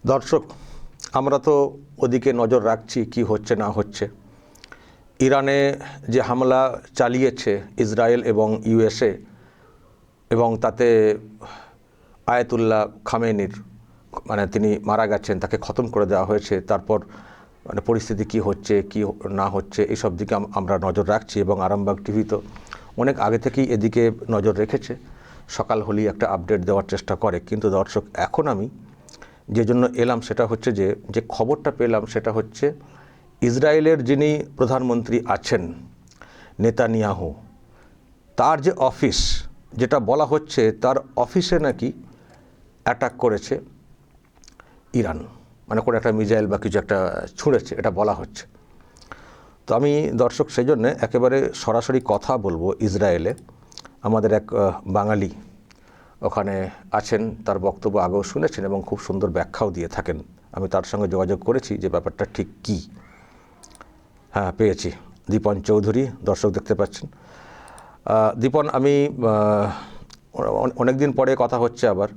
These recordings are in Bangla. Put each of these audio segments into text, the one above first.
দর্শক, আমরা তো ওদিকে নজর রাখছি কি হচ্ছে না হচ্ছে। ইরানে যে হামলা চালিয়েছে ইসরায়েল এবং ইউএসএ, এবং তাতে আয়াতুল্লাহ খামেনির তিনি মারা গেছেন, তাকে খতম করে দেওয়া হয়েছে। তারপর পরিস্থিতি কি হচ্ছে কি না হচ্ছে এসব দিকে আমরা নজর রাখছি, এবং আরামবাগ টিভি তো অনেক আগে থেকেই এদিকে নজর রেখেছে, সকাল হলেই একটা আপডেট দেওয়ার চেষ্টা করে। কিন্তু দর্শক, এখন আমি যে জন্য এলাম সেটা হচ্ছে যে খবরটা পেলাম সেটা হচ্ছে ইসরায়েলের যিনি প্রধানমন্ত্রী আছেন নেতানিয়াহু, তার যে অফিস, যেটা বলা হচ্ছে তার অফিসে নাকি অ্যাটাক করেছে ইরান, কোনো একটা মিসাইল বা কিছু একটা ছুঁড়েছে, এটা বলা হচ্ছে। তো আমি দর্শক সেই জন্যে একেবারে সরাসরি কথা বলবো ইসরায়েলে। আমাদের এক বাঙালি ওখানে আছেন, তার বক্তব্য আগেও শুনেছেন এবং খুব সুন্দর ব্যাখ্যাও দিয়ে থাকেন। আমি তার সঙ্গে যোগাযোগ করেছি যে ব্যাপারটা ঠিক কী। হ্যাঁ, পেয়েছি, দীপন চৌধুরী। দর্শক দেখতে পাচ্ছেন। দীপন, আমি অনেক দিন পরে কথা হচ্ছে আবার।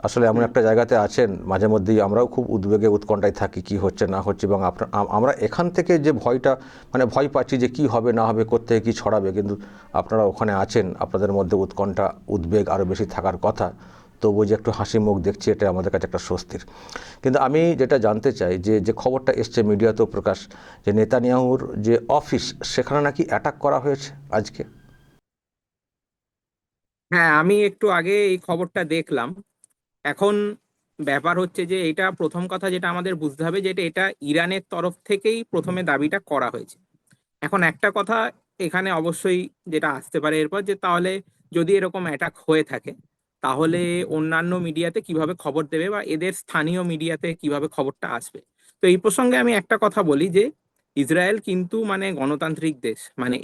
আসলে এমন একটা জায়গাতে আছেন, মাঝে মধ্যেই আমরাও খুব উদ্বেগে উৎকণ্ঠায় থাকি কি হচ্ছে না হচ্ছে, এবং আমরা এখান থেকে যে ভয়টা ভয় পাচ্ছি যে কি হবে না হবে, কোত্থেকে কী ছড়াবে। কিন্তু আপনারা ওখানে আছেন, আপনাদের মধ্যে উৎকণ্ঠা উদ্বেগ আরও বেশি থাকার কথা। তবুও যে একটু হাসি মুখ দেখছি, এটা আমাদের কাছে একটা স্বস্তির। কিন্তু আমি যেটা জানতে চাই যে খবরটা এসছে মিডিয়াতেও প্রকাশ, যে নেতানিয়াহুর যে অফিস সেখানে নাকি অ্যাটাক করা হয়েছে আজকে। হ্যাঁ, আমি একটু আগে এই খবরটা দেখলাম। এখন ব্যাপার হচ্ছে যে এটা প্রথম কথা যেটা আমাদের বুঝতে হবে যে এটা ইরানের তরফ থেকেই প্রথমে দাবিটা করা হয়েছে। এখন একটা কথা এখানে অবশ্যই যেটা আসতে পারে এরপর, যে তাহলে যদি এরকম অ্যাটাক হয়ে থাকে তাহলে অন্যান্য মিডিয়াতে কিভাবে খবর দেবে বা এদের স্থানীয় মিডিয়াতে কিভাবে খবরটা আসবে। তো এই প্রসঙ্গে আমি একটা কথা বলি যে ইসরায়েল কিন্তু গণতান্ত্রিক দেশ,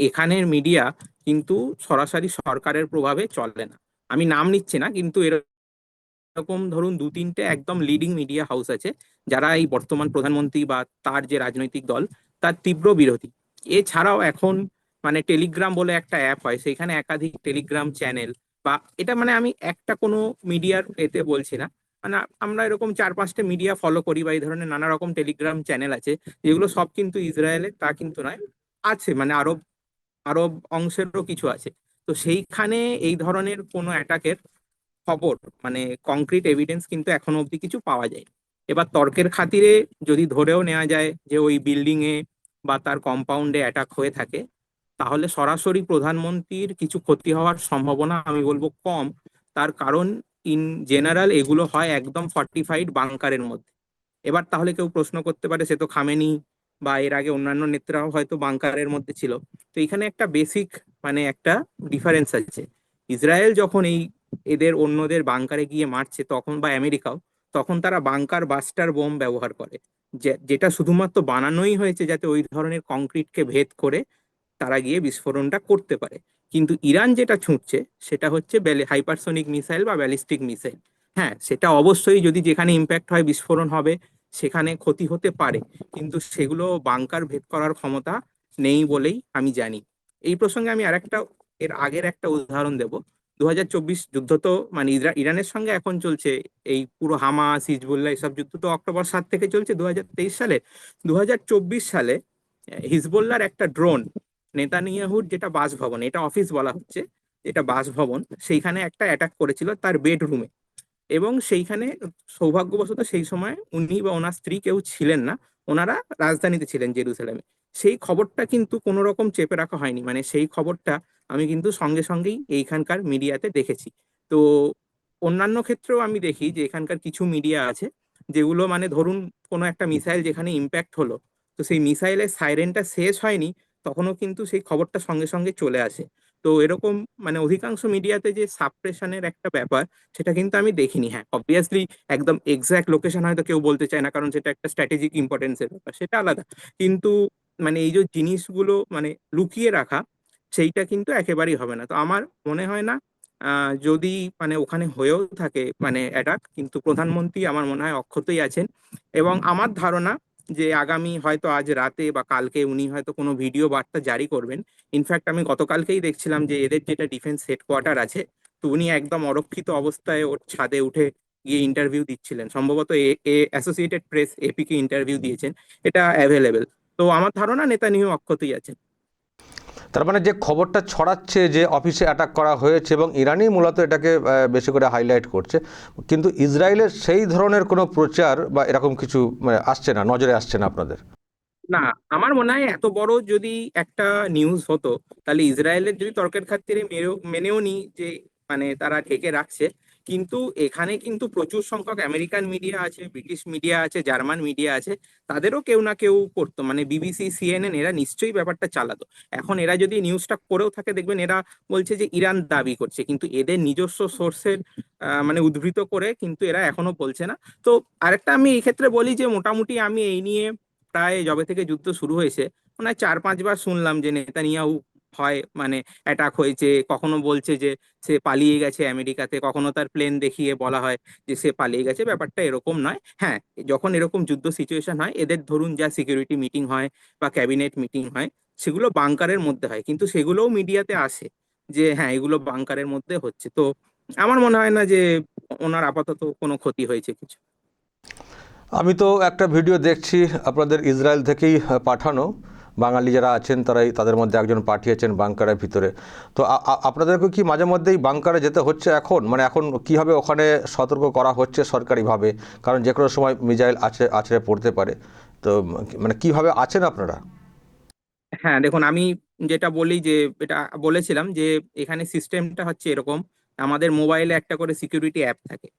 এখানের মিডিয়া কিন্তু সরাসরি সরকারের প্রভাবে চলে না। আমি নাম নিচ্ছি না, কিন্তু এরকম ধরুন দু তিনটে একদম লিডিং মিডিয়া হাউস আছে যারা এই বর্তমান প্রধানমন্ত্রী বা তার যে রাজনৈতিক দল তার তীব্র বিরোধী। এছাড়াও এখন টেলিগ্রাম বলে একটা অ্যাপ হয়, সেখানে একাধিক টেলিগ্রাম চ্যানেল বা এটা আমি একটা কোনো মিডিয়ার এতে বলছি না, আমরা এরকম চার পাঁচটা মিডিয়া ফলো করি বা এই ধরনের নানা রকম টেলিগ্রাম চ্যানেল আছে, যেগুলো সব কিন্তু ইসরায়েলের তা কিন্তু নয়, আছে আরব আরব অংশেরও কিছু আছে। তো সেইখানে এই ধরনের কোনো অ্যাটাকের খবর কংক্রিট এভিডেন্স কিন্তু এখনো অবধি কিছু পাওয়া যায়। এবার তর্কের খাতিরে যদি ধরেও নেওয়া যায় যে ওই বিল্ডিং এ বা তার কম্পাউন্ডে অ্যাটাক হয়ে থাকে, তাহলে সরাসরি প্রধানমন্ত্রীর কিছু ক্ষতি হওয়ার সম্ভাবনা আমি বলবো কম। তার কারণ ইন জেনারেল এগুলো হয় একদম ফর্টিফাইড বাংকারের মধ্যে। এবার তাহলে কেউ প্রশ্ন করতে পারে, সে তো খামেনি বা এর আগে অন্যান্য নেতারাও হয়তো বাংকারের মধ্যে ছিল। তো এখানে একটা বেসিক একটা ডিফারেন্স আছে। ইসরায়েল যখন এদের অন্যদের বাংকারে গিয়ে মারছে তখন, বা আমেরিকাও, তখন তারা বাংকার বাস্টার বোম ব্যবহার করে, যেটা শুধুমাত্র বানানোই হয়েছে যাতে ওই ধরনের কংক্রিটকে ভেদ করে তারা গিয়ে বিস্ফোরণটা করতে পারে। কিন্তু ইরান যেটা ছুঁড়ছে সেটা হচ্ছে হাইপারসোনিক মিসাইল বা ব্যালিস্টিক মিসাইল। হ্যাঁ, সেটা অবশ্যই যদি যেখানে ইম্প্যাক্ট হয় বিস্ফোরণ হবে, সেখানে ক্ষতি হতে পারে, কিন্তু সেগুলো বাংকার ভেদ করার ক্ষমতা নেই বলেই আমি জানি। এই প্রসঙ্গে আমি আরেকটা, এর আগের একটা উদাহরণ দেব। 2024 যুদ্ধ তো ইরানের সঙ্গে এখন চলছে, এই পুরো হামাস হিজবুল্লাহ এসব যুদ্ধ তো অক্টোবর 7 থেকে চলছে 2023 সালে। 2024 সালে হিজবুল্লাহর একটা ড্রোন নেতানিয়াহুর যেটা বাসভবন, এটা অফিস বলা হচ্ছে, এটা বাসভবন, সেইখানে একটা অ্যাটাক করেছিল তার বেডরুমে। এবং সেইখানে সৌভাগ্যবশত সেই সময় উনি বা ওনার স্ত্রী কেউ ছিলেন না, ওনারা রাজধানীতে ছিলেন, জেরুসালেমে। সেই খবরটা কিন্তু কোনো রকম চেপে রাখা হয়নি, সেই খবরটা আমি কিন্তু সঙ্গে সঙ্গেই এইখানকার মিডিয়াতে দেখেছি। তো অন্যান্য ক্ষেত্রেও আমি দেখি যে এখানকার কিছু মিডিয়া আছে যেগুলো ধরুন কোনো একটা মিসাইল যেখানে ইম্প্যাক্ট হলো, তো সেই মিসাইলের সাইরেনটা শেষ হয়নি তখনও কিন্তু সেই খবরটা সঙ্গে সঙ্গে চলে আসে। তো এরকম অধিকাংশ মিডিয়াতে যে সাবপ্রেশনের একটা ব্যাপার, সেটা কিন্তু আমি দেখিনি। হ্যাঁ, অবভিয়াসলি একদম এক্সাক্ট লোকেশন হয়তো কেউ বলতে চায় না, কারণ সেটা একটা স্ট্র্যাটেজিক ইম্পর্টেন্সের ব্যাপার, সেটা আলাদা। কিন্তু এই যে জিনিসগুলো লুকিয়ে রাখা, সেইটা কিন্তু একেবারেই হবে না। তো আমার মনে হয় না যদি ওখানে হয়েও থাকে অ্যাটাক, কিন্তু প্রধানমন্ত্রী আমার মনে হয় অক্ষতই আছেন। এবং আমার ধারণা যে আগামী হয়তো আজ রাতে বা কালকে উনি হয়তো কোনো ভিডিও বার্তা জারি করবেন। ইনফ্যাক্ট আমি গতকালকেই দেখছিলাম যে এদের যেটা ডিফেন্স হেডকোয়ার্টার আছে, তো উনি একদম অরক্ষিত অবস্থায় ওর ছাদে উঠে গিয়ে ইন্টারভিউ দিচ্ছিলেন, সম্ভবত অ্যাসোসিয়েটেড প্রেস এপি কে ইন্টারভিউ দিয়েছেন, এটা অ্যাভেলেবেল। তো আমার ধারণা নেতানিয়াহু অক্ষতই আছেন। তার মানে যে খবরটা ছড়াচ্ছে যে অফিসে অ্যাটাক করা হয়েছে এবং ইরানই মূলত এটাকে বেশি করে হাইলাইট করছে, কিন্তু ইসরায়েলের সেই ধরনের কোনো প্রচার বা এরকম কিছু আসছে না, নজরে আসছে না আপনাদের? না, আমার মনে হয় এত বড় যদি একটা নিউজ হতো, তাহলে ইসরায়েলের যদি তর্কের খাতিরে মেনেও নি যে মানে তারা ঢেকে রাখছে, কিন্তু এখানে কিন্তু প্রচুর সংখ্যক আমেরিকান মিডিয়া আছে, ব্রিটিশ মিডিয়া আছে, জার্মান মিডিয়া আছে, তাদেরও কেউ না কেউ করতো, মানে বিবিসি, সিএনএন, এরা নিশ্চয়ই ব্যাপারটা চালাতো। এখন এরা যদি নিউজটা করেও থাকে, দেখবেন এরা বলছে যে ইরান দাবি করছে, কিন্তু এদের নিজস্ব সোর্সের মানে উদ্ধৃত করে কিন্তু এরা এখনো বলছে না। তো আরেকটা আমি এই ক্ষেত্রে বলি যে মোটামুটি আমি এই নিয়ে প্রায় যবে থেকে যুদ্ধ শুরু হয়েছে মনে হয় 4-5 বার শুনলাম যে নেতানিয়াহু হয় মানে অ্যাটাক হয়েছে, কখনো বলছে যে সে পালিয়ে গেছে আমেরিকাতে, কখনো তার প্লেন দেখিয়ে বলা হয় যে সে পালিয়ে গেছে। ব্যাপারটা এরকম নয়। হ্যাঁ, যখন এরকম যুদ্ধ সিচুয়েশন হয়, এদের ধরুন যা সিকিউরিটি মিটিং হয় বা ক্যাবিনেট মিটিং হয়, সেগুলো বাংকারের মধ্যে হয়, কিন্তু সেগুলোও মিডিয়াতে আসে যে হ্যাঁ এগুলো বাংকারের মধ্যে হচ্ছে। তো আমার মনে হয় না যে ওনার আপাতত কোনো ক্ষতি হয়েছে কিছু। আমি তো একটা ভিডিও দেখছি আপনাদের ইসরায়েল থেকেই পাঠানো, বাঙালি যারা আছেন তারাই তাদের মধ্যে একজন পাঠিয়েছেন বাংকারের ভিতরে। তো আপনাদেরকে কি মাঝে মধ্যেই বাংকারে যেতে হচ্ছে এখন? মানে এখন কীভাবে ওখানে সতর্ক করা হচ্ছে সরকারিভাবে, কারণ যে কোনো সময় মিসাইল আছড়ে পড়তে পারে। তো মানে কীভাবে আছেন আপনারা? হ্যাঁ দেখুন, আমি যেটা বলি যে এটা বলেছিলাম যে এখানে সিস্টেমটা হচ্ছে এরকম, আমাদের মোবাইলে একটা করে সিকিউরিটি অ্যাপ থাকে।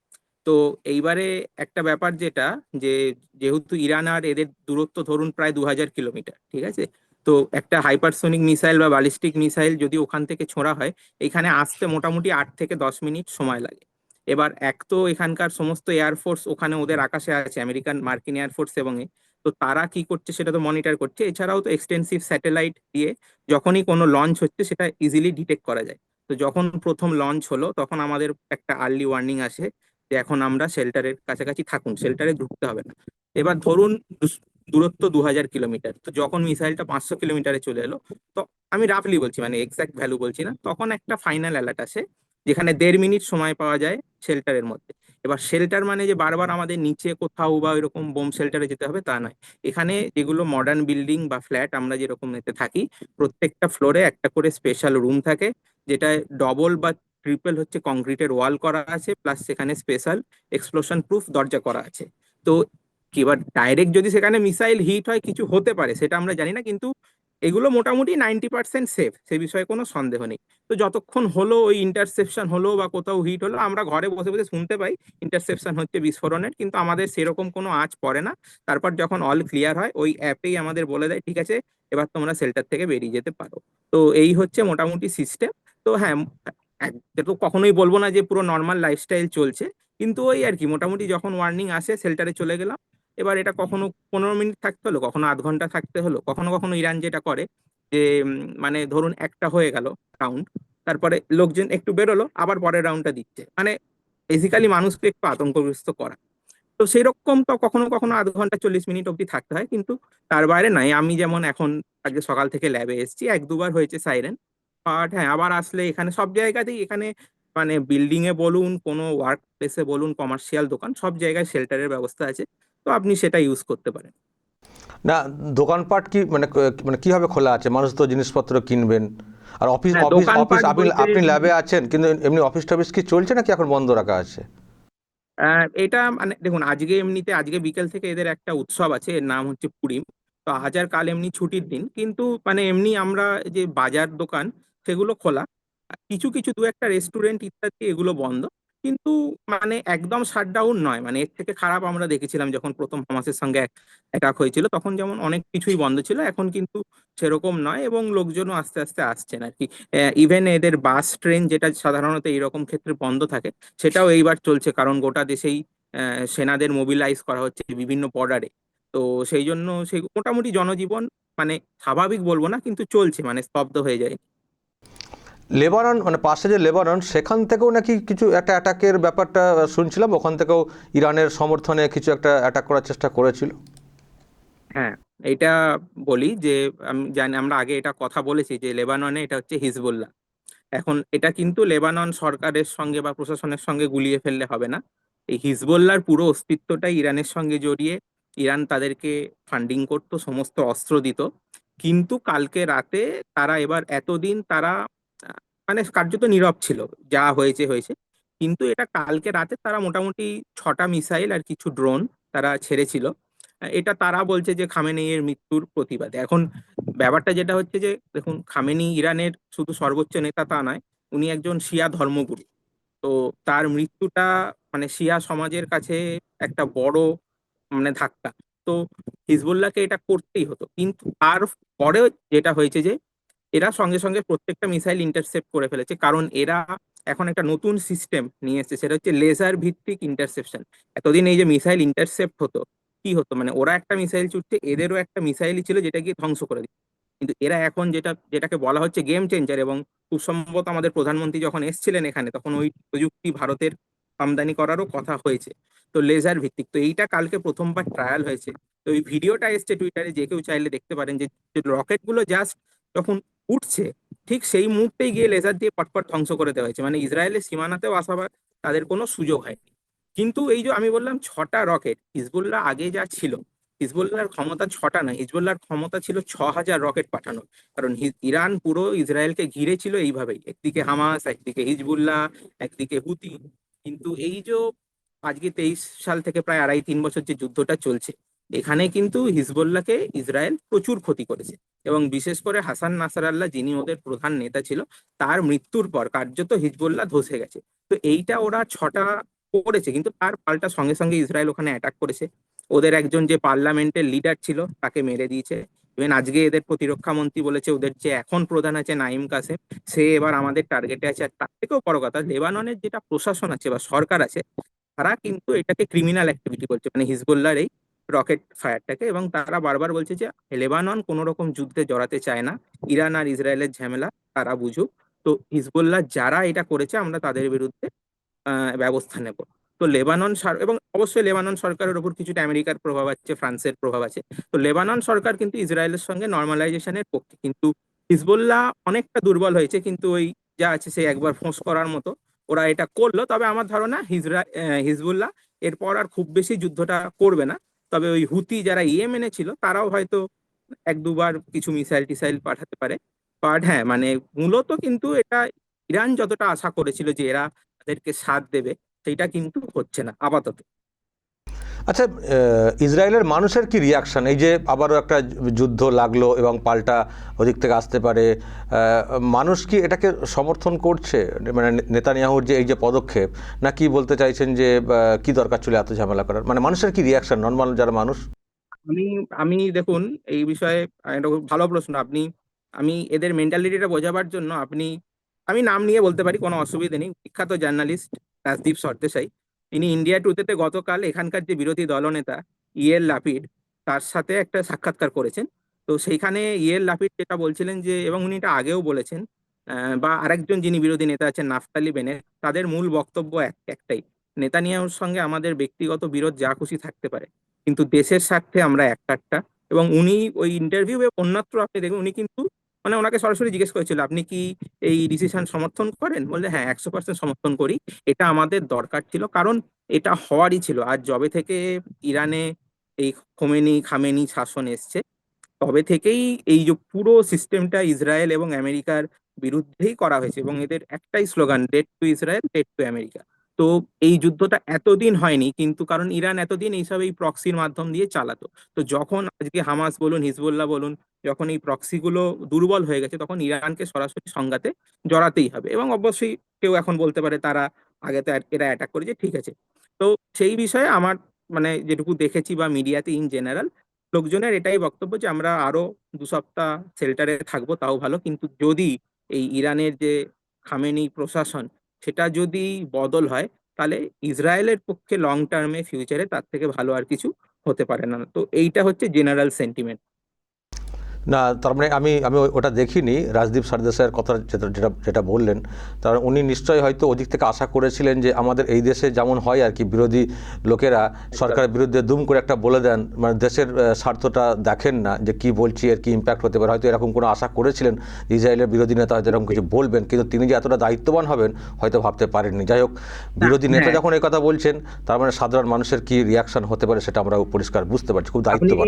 তো এইবারে একটা ব্যাপার যেটা, যে যেহেতু ইরান আর এদের দূরত্ব ধরুন প্রায় 2000 কিলোমিটার, ঠিক আছে? তো একটা হাইপারসোনিক মিসাইল বা ব্যালিস্টিক মিসাইল যদি ওখান থেকে ছোঁড়া হয়, এখানে আসতে মোটামুটি 8 থেকে 10 মিনিট সময় লাগে। এবার এক তো এখানকার সমস্ত এয়ারফোর্স ওখানে ওদের আকাশে আছে, আমেরিকান মার্কিন এয়ারফোর্স এবং তো তারা কি করছে সেটা তো মনিটর করছে, এছাড়াও তো এক্সটেন্সিভ স্যাটেলাইট দিয়ে যখনই কোনো লঞ্চ হচ্ছে সেটা ইজিলি ডিটেক্ট করা যায়। তো যখন প্রথম লঞ্চ হলো তখন আমাদের একটা আর্লি ওয়ার্নিং আসে যে এখন আমরা শেল্টারের কাছাকাছি থাকুন, শেল্টারে ঢুকতে হবে না। এবার ধরুন দূরত্ব 2000 কিলোমিটার, তো যখন মিসাইলটা 500 কিলোমিটারে চলে এলো, তো আমি রাফলি বলছি, মানে এক্সাক্ট ভ্যালু বলছি না, তখন একটা ফাইনাল অ্যালার্ট আসে যেখানে 1.5 মিনিট সময় পাওয়া যায় শেল্টারের মধ্যে। এবার শেল্টার মানে যে বারবার আমাদের নিচে কোথাও বা এরকম বোম শেল্টারে যেতে হবে তা নয়। এখানে যেগুলো মডার্ন বিল্ডিং বা ফ্ল্যাট আমরা যেরকম এতে থাকি, প্রত্যেকটা ফ্লোরে একটা করে স্পেশাল রুম থাকে, যেটা ডবল বা ট্রিপল হচ্ছে কংক্রিটের ওয়াল করা আছে, প্লাস সেখানে স্পেশাল এক্সপ্লোশন প্রুফ দরজা করা আছে। তো কি এবার ডাইরেক্ট যদি সেখানে মিসাইল হিট হয় কিছু হতে পারে সেটা আমরা জানি না, কিন্তু এগুলো মোটামুটি 90% সেফ, সে বিষয়ে কোনো সন্দেহ নেই। তো যতক্ষণ হলো ওই ইন্টারসেপশন হলো বা কোথাও হিট হলো, আমরা ঘরে বসে বসে শুনতে পাই ইন্টারসেপশন হচ্ছে বিস্ফোরণের, কিন্তু আমাদের সেরকম কোনো আঁচ পড়ে না। তারপর যখন অল ক্লিয়ার হয় ওই অ্যাপেই আমাদের বলে দেয় ঠিক আছে এবার তোমরা শেল্টার থেকে বেরিয়ে যেতে পারো। তো এই হচ্ছে মোটামুটি সিস্টেম। তো হ্যাঁ, এটা তো কখনোই বলবো না যে পুরো নর্মাল লাইফস্টাইল চলছে, কিন্তু ওই আর কি মোটামুটি যখন ওয়ার্নিং আসে শেল্টারে চলে গেলাম। এবার এটা কখনো 15 মিনিট থাকতে হলো, কখনো আধ ঘন্টা থাকতে হলো, কখনো কখনো ইরান যেটা করে যে মানে ধরুন একটা হয়ে গেল রাউন্ড, তারপরে লোকজন একটু বেরোলো আবার পরের রাউন্ডটা দিচ্ছে, মানে বেসিক্যালি মানুষকে একটু আতঙ্কগ্রস্ত করা। তো সেই রকম তো কখনো কখনো আধ ঘন্টা 40 মিনিট অব্দি থাকতে হয়, কিন্তু তার বাইরে নাই। আমি যেমন এখন আজকে সকাল থেকে ল্যাবে এসেছি, 1-2 বার হয়েছে সাইরেন। বাট হ্যাঁ, আবার আসলে এখানে সব জায়গাতেই এখানে মানে বিল্ডিং এ বলুন, কোনো ওয়ার্ক প্লেসে বলুন, কমার্শিয়াল দোকান, সব জায়গায় শেল্টারের ব্যবস্থা আছে। তো আপনি সেটা ইউজ করতে পারেন। না, দোকানপাট কি মানে মানে কীভাবে খোলা আছে? মানুষ তো জিনিসপত্র কিনবেন। আর অফিস হ্যাঁ, অফিস অফিস দোকানপাট আপনি বলতে আপনি ল্যাবে আছেন, কিন্তু এমনি অফিস টফিস কি চলছে নাকি এখন বন্ধ রাখা আছে? এটা মানে দেখুন, আজকে এমনিতে আজকে বিকেল থেকে এদের একটা উৎসব আছে, এর নাম হচ্ছে পুরিম। তো আজ আর কাল এমনি ছুটির দিন, কিন্তু মানে এমনি আমরা যে বাজার দোকান সেগুলো খোলা। আর কিছু কিছু দু একটা রেস্টুরেন্ট ইত্যাদি এগুলো বন্ধ, কিন্তু মানে একদম শাটডাউন নয়। মানে এর থেকে খারাপ আমরা দেখেছিলাম যখন প্রথম হামাসের সঙ্গে অ্যাটাক হয়েছিল, তখন যেমন অনেক কিছুই বন্ধ ছিল, এখন কিন্তু সেরকম নয়, এবং লোকজনও আস্তে আস্তে আসছেন আর কি। ইভেন এদের বাস ট্রেন যেটা সাধারণত এইরকম ক্ষেত্রে বন্ধ থাকে, সেটাও এইবার চলছে, কারণ গোটা দেশেই সেনাদের মোবিলাইজ করা হচ্ছে বিভিন্ন বর্ডারে। তো সেই জন্য সেই মোটামুটি জনজীবন মানে স্বাভাবিক বলবো না, কিন্তু চলছে, মানে স্তব্ধ হয়ে যায়। লেবানন মানে পাশে যে লেবানন, সেখান থেকেও নাকি কিছু একটা অ্যাটাকের ব্যাপারটা শুনছিলাম, ওখান থেকেও ইরানের সমর্থনে কিছু একটা অ্যাটাক করার চেষ্টা করেছিল। হ্যাঁ, এটা বলি যে আমি জানি, আমরা আগে এটা কথা বলেছি যে লেবাননে এটা হচ্ছে হিজবুল্লাহ। এখন এটা কিন্তু লেবানন সরকারের সঙ্গে বা প্রশাসনের সঙ্গে গুলিয়ে ফেললে হবে না। এই হিজবুল্লাহর পুরো অস্তিত্বটাই ইরানের সঙ্গে জড়িয়ে। ইরান তাদেরকে ফান্ডিং করতো, সমস্ত অস্ত্র দিত। কিন্তু কালকে রাতে তারা এবার এতদিন তারা আহ, মানে কার্যত নীরব ছিল, যা হয়েছে হয়েছে। কিন্তু এটা কালকে রাতে তারা মোটামুটি 6টা মিসাইল আর কিছু ড্রোন তারা ছেড়েছিল। এটা তারা বলছে যে খামেনেইয়ের মৃত্যুর প্রতিবাদে। এখন ব্যাপারটা যেটা হচ্ছে যে দেখুন, খামেনি ইরানের শুধু সর্বোচ্চ নেতা তা নয়, উনি একজন শিয়া ধর্মগুরু। তো তার মৃত্যুটা মানে শিয়া সমাজের কাছে একটা বড় মানে ধাক্কা। তো হিজবুল্লাহকে এটা করতেই হতো। কিন্তু তার পরেও যেটা হয়েছে যে এরা সঙ্গে সঙ্গে প্রত্যেকটা মিসাইল ইন্টারসেপ্ট করে ফেলেছে, কারণ এরা এখন একটা নতুন সিস্টেম নিয়ে এসেছে, সেটা হচ্ছে লেজার ভিত্তিক ইন্টারসেপশন। এতদিন এই যে মিসাইল ইন্টারসেপ্ট হতো, কি হতো মানে ওরা একটা মিসাইল ছুটছে, এদেরও একটা মিসাইলই ছিল যেটা গিয়ে ধ্বংস করে দিত। কিন্তু এরা এখন যেটাকে বলা হচ্ছে গেম চেঞ্জার, এবং খুব সম্ভবত আমাদের প্রধানমন্ত্রী যখন এসেছিলেন এখানে তখন ওই প্রযুক্তি ভারতের আমদানি করারও কথা হয়েছে। তো লেজার ভিত্তিক, তো এইটা কালকে প্রথমবার ট্রায়াল হয়েছে। তো এই ভিডিওটা এসছে টুইটারে, যে কেউ চাইলে দেখতে পারেন যে রকেট গুলো জাস্ট যখন উঠছে ঠিক সেই মুহূর্তেই গিয়ে লেজার দিয়ে পটপট ধ্বংস করে দেওয়া হয়েছে, মানে ইসরায়েলের সীমানাতেও আসাবার তাদের কোনো সুযোগ হয়নি। কিন্তু এই যে আমি বললাম 6টা রকেট, হিজবুল্লাহ আগে যা ছিল, হিজবুল্লাহর ক্ষমতা 6টা না, হিজবুল্লাহর ক্ষমতা ছিল 6,000 রকেট পাঠানোর। কারণ ইরান পুরো ইসরায়েলকে ঘিরে ছিল এইভাবেই, একদিকে হামাস, একদিকে হিজবুল্লাহ, একদিকে হুতি। কিন্তু এই যে আজকে 23 সাল থেকে প্রায় 2.5-3 বছর যে যুদ্ধটা চলছে, এখানে কিন্তু হিজবুল্লাহকে ইসরায়েল প্রচুর ক্ষতি করেছে। এবং বিশেষ করে হাসান নাসারাল্লাহ, যিনি ওদের প্রধান নেতা ছিল, তার মৃত্যুর পর কার্যত হিজবুল্লাহ ধসে গেছে। তো এইটা ওরা 6টা করেছে, কিন্তু তার পাল্টা সঙ্গে সঙ্গে ইসরায়েল ওখানে অ্যাটাক করেছে। ওদের একজন যে পার্লামেন্টের লিডার ছিল তাকে মেরে দিয়েছে। ইভেন আজকে এদের প্রতিরক্ষা মন্ত্রী বলেছে ওদের যে এখন প্রধান আছে নাইম কাসেম, সে এবার আমাদের টার্গেটে আছে। আর তার থেকেও বড় কথা, লেবাননের যেটা প্রশাসন আছে বা সরকার আছে, তারা কিন্তু এটাকে ক্রিমিনাল অ্যাক্টিভিটি বলছে, মানে হিজবুল্লাহর এই রকেট ফায়ারটাকে। এবং তারা বারবার বলছে যে লেবানন কোনো রকম যুদ্ধে জড়াতে চায় না, ইরান আর ইসরায়েলের ঝামেলা তারা বুঝুক। তো হিজবুল্লাহ যারা এটা করেছে আমরা তাদের বিরুদ্ধে ব্যবস্থা নেব। তো এবং অবশ্যই লেবানন সরকারের উপর কিছুটা আমেরিকার প্রভাব আছে, ফ্রান্সের প্রভাব আছে। তো লেবানন সরকার কিন্তু ইসরায়েলের সঙ্গে নর্মালাইজেশনের পক্ষে, কিন্তু হিজবুল্লাহ অনেকটা দুর্বল হয়েছে। কিন্তু ওই যা আছে সে একবার ফোঁস করার মতো ওরা এটা করলো। তবে আমার ধারণা হিজবুল্লাহ এরপর আর খুব বেশি যুদ্ধটা করবে না। তবে ওই হুতি যারা ইয়েমেনে ছিল তারাও হয়তো 1-2 বার কিছু মিসাইল টিসাইল পাঠাতে পারে। বাট হ্যাঁ, মানে মূলত কিন্তু এটা ইরান যতটা আশা করেছিল যে এরা তাদেরকে সাথ দেবে, সেটা কিন্তু হচ্ছে না আপাতত। আচ্ছা, ইসরায়েলের মানুষের কি রিয়াকশন, এই যে আবারও একটা যুদ্ধ লাগলো এবং পাল্টা ওদিক থেকে আসতে পারে, মানুষ কি এটাকে সমর্থন করছে, মানে নেতানিয়াহুর যে এই যে পদক্ষেপ, না কি বলতে চাইছেন যে কি দরকার ছিল এত ঝামেলা করার, মানে মানুষের কি রিয়াকশন, নর্মাল যারা মানুষ? আমি আমি দেখুন, এই বিষয়ে একটা খুব ভালো প্রশ্ন আপনি। আমি এদের মেন্টালিটিটা বোঝাবার জন্য আমি নাম নিয়ে বলতে পারি, কোনো অসুবিধা নেই। বিখ্যাত জার্নালিস্ট রাজদীপ সরদেশাই, তিনি ইন্ডিয়া টুডেতে গতকাল এখানকার যে বিরোধী দলনেতা ইয়ের লাপিড, তার সাথে একটা সাক্ষাৎকার করেছেন। তো সেইখানে ইয়ের লাপিড যেটা বলছিলেন যে, এবং উনি এটা আগেও বলেছেন, বা আরেকজন যিনি বিরোধী নেতা আছেন নাফতালি বেনেট, তাদের মূল বক্তব্য একটাই: নেতানিয়াহুর সঙ্গে আমাদের ব্যক্তিগত বিরোধ যা খুশি থাকতে পারে, কিন্তু দেশের স্বার্থে আমরা একটা। এবং উনি ওই ইন্টারভিউ অন্যত্র আপনি দেখবেন, উনি কিন্তু মানে ওনাকে সরাসরি জিজ্ঞেস করেছিল আপনি কি এই ডিসিশন সমর্থন করেন, বললে হ্যাঁ 100% সমর্থন করি, এটা আমাদের দরকার ছিল, কারণ এটা হওয়ারই ছিল। আর জবে থেকে ইরানে এই খামেনি শাসন এসছে, তবে থেকেই এই যে পুরো সিস্টেমটা ইসরায়েল এবং আমেরিকার বিরুদ্ধেই করা হয়েছে। এবং এদের একটাই slogan, dead two Israel, dead to America. তো এই যুদ্ধটা এতদিন হয়নি কিন্তু কারণ ইরান এতদিন এইসব এই প্রক্সির মাধ্যম দিয়ে চালাতো। তো যখন আজকে হামাস বলুন, হিজবুল্লাহ বলুন, যখন এই প্রক্সিগুলো দুর্বল হয়ে গেছে, তখন ইরানকে সরাসরি সংঘাতে জড়াতেই হবে। এবং অবশ্যই কেউ এখন বলতে পারে তারা আগে তো এরা অ্যাটাক করেছে, ঠিক আছে। তো সেই বিষয়ে আমার মানে যেটুকু দেখেছি বা মিডিয়াতে ইন জেনারেল, লোকজনের এটাই বক্তব্য যে আমরা আরো 2 সপ্তাহ শেল্টারে থাকবো তাও ভালো, কিন্তু যদি এই ইরানের যে খামেনি প্রশাসন সেটা যদি বদল হয়, তাহলে ইসরায়েলের পক্ষে লং টার্মে ফিউচারে তার থেকে ভালো আর কিছু হতে পারে না। তো এইটা হচ্ছে জেনারেল সেন্টিমেন্ট। না, তার মানে আমি আমি ওটা দেখিনি, রাজদীপ সরদেশাইয়ের কথা যেটা যেটা যেটা বললেন, তার উনি নিশ্চয়ই হয়তো ওদিক থেকে আশা করেছিলেন যে আমাদের এই দেশে যেমন হয় আর কি, বিরোধী লোকেরা সরকারের বিরুদ্ধে দুম করে একটা বলে দেন, মানে দেশের স্বার্থটা দেখেন না যে কি বলছি এর কি ইম্প্যাক্ট হতে পারে, হয়তো এরকম কোনো আশা করেছিলেন ইসরায়েলের বিরোধী নেতা হয়তো এরকম কিছু বলবেন, কিন্তু তিনি যে এতটা দায়িত্ববান হবেন হয়তো ভাবতে পারেননি। যাই হোক, না, বিরোধী নেতা হ্যাঁ, যখন এই কথা বলছেন, তার মানে সাধারণ মানুষের কি রিয়াকশন হতে পারে সেটা আমরা পরিষ্কার বুঝতে পারছি, খুব আপনি দায়িত্ববান।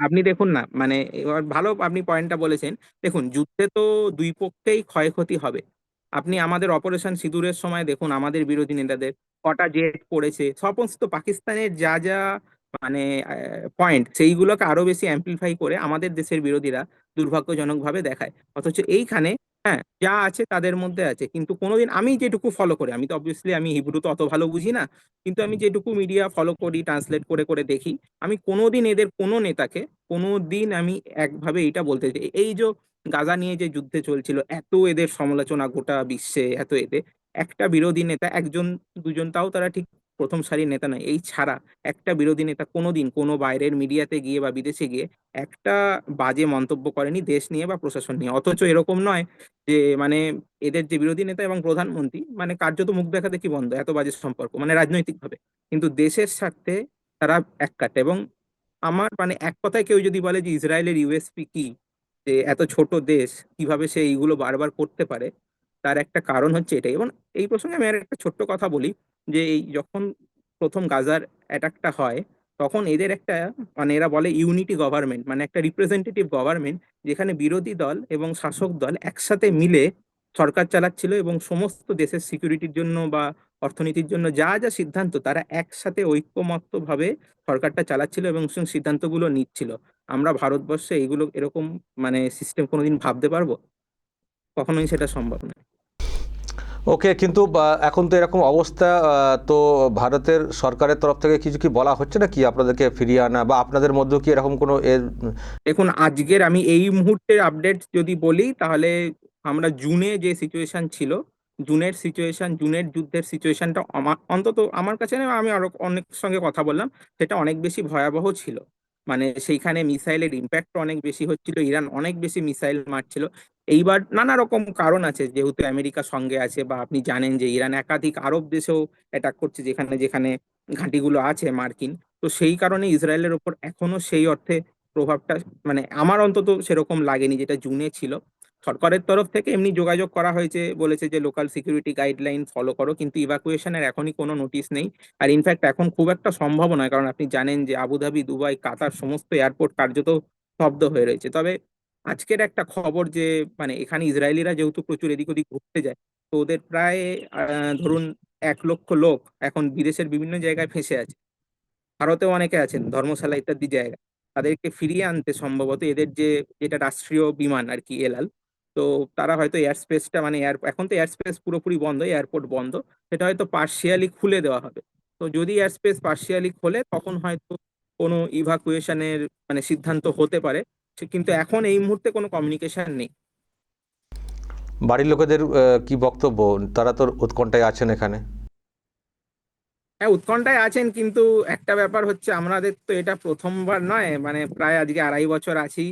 আপনি দেখুন না, মানে এবার ভালো আপনি পয়েন্টটা বলেছেন। দেখুন, যুদ্ধে তো দুই পক্ষেই ক্ষয়ক্ষতি হবে। আপনি আমাদের অপারেশন সিঁদুরের সময় দেখুন আমাদের বিরোধী নেতাদের কটা জেট পড়েছে, সমস্ত পাকিস্তানের যা যা মানে পয়েন্ট সেইগুলোকে আরো বেশি অ্যাম্পলিফাই করে আমাদের দেশের বিরোধীরা দুর্ভাগ্যজনকভাবে দেখায়। অথচ এইখানে হ্যাঁ যা আছে তাদের মধ্যে আছে, কিন্তু কোনোদিন আমি যেটুকু ফলো করে, আমি তো অবভিয়াসলি আমি হিব্রু তো অত ভালো বুঝি না, কিন্তু আমি যেটুকু মিডিয়া ফলো করি, ট্রান্সলেট করে করে দেখি, আমি কোনোদিন এদের কোনো নেতাকে কোনোদিন আমি একভাবে এটা বলতে চাই এই যে গাজা নিয়ে যে যুদ্ধে চলছিল, এত এদের সমালোচনা গোটা বিশ্বে, এত এতে একটা বিরোধী নেতা, একজন দুজন, তাও তারা ঠিক প্রথম সারির নেতা নয়, এই ছাড়া একটা বিরোধী নেতা কোনোদিন কোনো বাইরের মিডিয়াতে গিয়ে বা বিদেশে গিয়ে একটা বাজে মন্তব্য করেনি দেশ নিয়ে বা প্রশাসন নিয়ে। অথচ এরকম নয় যে মানে এদের যে বিরোধী নেতা এবং প্রধানমন্ত্রী মানে কার্যত মুখ দেখা দেখি বন্ধ, এত বাজে সম্পর্ক মানে রাজনৈতিক ভাবে, কিন্তু দেশের স্বার্থে তারা এক কাটে। এবং আমার মানে এক কথায় কেউ যদি বলে যে ইসরায়েলের ইউএসপি কি, যে এত ছোট দেশ কিভাবে সে এইগুলো বারবার করতে পারে, তার একটা কারণ হচ্ছে এটাই। এবং এই প্রসঙ্গে আমি আর একটা ছোট্ট কথা বলি, যে এই যখন প্রথম গাজার অ্যাটাকটা হয়, তখন এদের একটা মানে এরা বলে ইউনিটি গভর্নমেন্ট, মানে একটা রিপ্রেজেন্টেটিভ গভর্নমেন্ট, যেখানে বিরোধী দল এবং শাসক দল একসাথে মিলে সরকার চালাচ্ছিল, এবং সমস্ত দেশের সিকিউরিটির জন্য বা অর্থনীতির জন্য যা যা সিদ্ধান্ত তারা একসাথে ঐক্যমত্যভাবে সরকারটা চালাচ্ছিল এবং সেই সিদ্ধান্তগুলো নিচ্ছিল। আমরা ভারতবর্ষে এইগুলো এরকম মানে সিস্টেম কোনোদিন ভাবতে পারবো? কখনোই সেটা সম্ভব নয়। ওকে, কিন্তু এখন তো এরকম অবস্থা, তো ভারতের সরকারের তরফ থেকে কিছু কি বলা হচ্ছে না কি আপনাদেরকে ফিরিয়ে আনা, বা আপনাদের মধ্যে কি এরকম কোনো এর দেখুন, আজকের আমি এই মুহূর্তের আপডেট যদি বলি, তাহলে আমরা জুনে যে সিচুয়েশন ছিল, জুনের যুদ্ধের সিচুয়েশনটা অন্তত আমার কাছে না, আমি আরো অনেক সঙ্গে কথা বললাম, সেটা অনেক বেশি ভয়াবহ ছিল। মানে সেইখানে মিসাইলের ইম্প্যাক্ট অনেক বেশি হচ্ছিল, ইরান অনেক বেশি মিসাইল মারছিল। এইবার নানা রকম কারণ আছে, যেহেতু আমেরিকা সঙ্গে আছে, বা আপনি জানেন যে ইরান একাধিক আরব দেশেও অ্যাটাক করছে যেখানে যেখানে ঘাঁটিগুলো আছে মার্কিন। তো সেই কারণে ইসরায়েলের ওপর এখনো সেই অর্থে প্রভাবটা মানে আমার অন্তত সেরকম লাগেনি যেটা জুনে ছিল। সরকারের তরফ থেকে এমনি যোগাযোগ করা হয়েছে, বলেছে যে লোকাল সিকিউরিটি গাইডলাইন ফলো করো, কিন্তু ইভাকুয়েশনের এখনই কোনো নোটিশ নেই। আর ইনফ্যাক্ট এখন খুব একটা সম্ভব নয়, কারণ আপনি জানেন যে আবুধাবি, দুবাই, কাতার সমস্ত এয়ারপোর্ট কার্যত স্তব্ধ হয়ে রয়েছে। তবে আজকের একটা খবর যে মানে এখানে ইসরায়েলিরা যেহেতু প্রচুর এদিক ওদিক ঘুরতে যায়, তো ওদের প্রায় ধরুন 1 লক্ষ লোক এখন বিদেশের বিভিন্ন জায়গায় ফেঁসে আছে। ভারতেও অনেকে আছেন, ধর্মশালা ইত্যাদি জায়গা, তাদেরকে ফিরিয়ে আনতে সম্ভবত এদের যে যেটা রাষ্ট্রীয় বিমান আর কি এলাল, তো তারা হয়তো এয়ার স্পেসটা মানে এখন তো এয়ার স্পেস পুরোপুরি বন্ধ, এয়ারপোর্ট বন্ধ, সেটা হয়তো পার্শিয়ালি খুলে দেওয়া হবে। তো যদি এয়ার স্পেস পার্শিয়ালি খোলে তখন হয়তো কোনো ইভাকুয়েশনের মানে সিদ্ধান্ত হতে পারে। কিন্তু এখন এই মুহূর্তে কোনো কমিউনিকেশন নেই। বাড়ির লোকেদের কি বক্তব্য? তারা তো উৎকণ্ঠায় আছেন এখানে। হ্যাঁ, উৎকণ্ঠায় আছেন, কিন্তু একটা ব্যাপার হচ্ছে আমাদের তো এটা প্রথমবার নয়, মানে প্রায় আজকে 2.5 বছর আছি,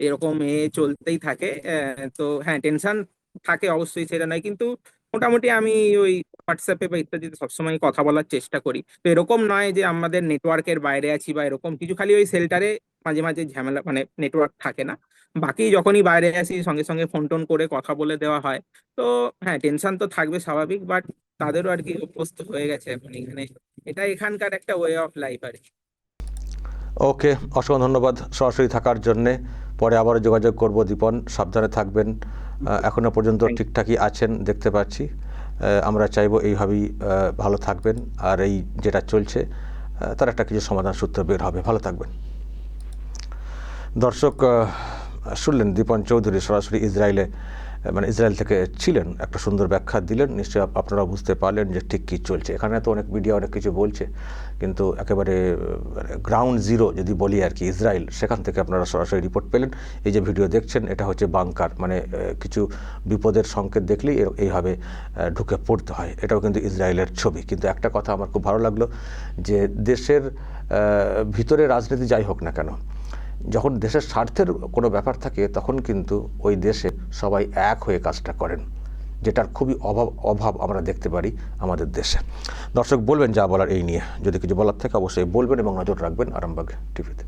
এরকম চলতেই থাকে। তো হ্যাঁ, টেনশন থাকে অবশ্যই, সেটা নয়, কিন্তু মোটামুটি আমি ওই হোয়াটসঅ্যাপে বা ইত্যাদিতে সবসময় কথা বলার চেষ্টা করি। তো এরকম নয় যে আমাদের নেটওয়ার্কের বাইরে আছি বা এরকম কিছু, খালি ওই সেল্টারে মাঝে মাঝে ঝামেলা মানে নেটওয়ার্ক থাকে না। বাকি যখনই বাইরে আসি সঙ্গে সঙ্গে ফোন টোন করে কথা বলে দেওয়া হয়। তো হ্যাঁ, টেনশন তো থাকবে স্বাভাবিক, বাট তাদেরও আর কি অভ্যস্ত হয়ে গেছে এখন এখানে, এটা এখানকার একটা ওয়ে অফ লাইফ আর কি। ওকে, অসংখ্য ধন্যবাদ সরাসরি থাকার জন্যে। পরে আবারও যোগাযোগ করব দীপন, সাবধানে থাকবেন। এখনো পর্যন্ত Thank you. ঠিকঠাকই আছেন দেখতে পাচ্ছি। আমরা চাইবো এইভাবেই ভালো থাকবেন, আর এই যেটা চলছে তার একটা কিছু সমাধান সূত্র বের হবে। ভালো থাকবেন। দর্শক, শুনলেন দীপন চৌধুরী সরাসরি ইসরায়েলে মানে ইসরায়েল থেকে ছিলেন, একটা সুন্দর ব্যাখ্যা দিলেন। নিশ্চয়ই আপনারা বুঝতে পারলেন যে ঠিক কী চলছে এখানে। তো অনেক মিডিয়া অনেক কিছু বলছে, কিন্তু একেবারে গ্রাউন্ড জিরো যদি বলি আর কি, ইসরায়েল, সেখান থেকে আপনারা সরাসরি রিপোর্ট পেলেন। এই যে ভিডিও দেখছেন এটা হচ্ছে বাংকার, মানে কিছু বিপদের সংকেত দেখলেই এইভাবে ঢুকে পড়তে হয়। এটাও কিন্তু ইসরায়েলের ছবি। কিন্তু একটা কথা আমার খুব ভালো লাগলো, যে দেশের ভিতরে রাজনীতি যাই হোক না কেন, যখন দেশের স্বার্থের কোনো ব্যাপার থাকে তখন কিন্তু ওই দেশে সবাই এক হয়ে কাজটা করেন, যেটার খুবই অভাব আমরা দেখতে পারি আমাদের দেশে। দর্শক বলবেন যা বলার এই নিয়ে, যদি কিছু বলার থাকে অবশ্যই বলবেন এবং নজর রাখবেন আরামবাগ টিভিতে।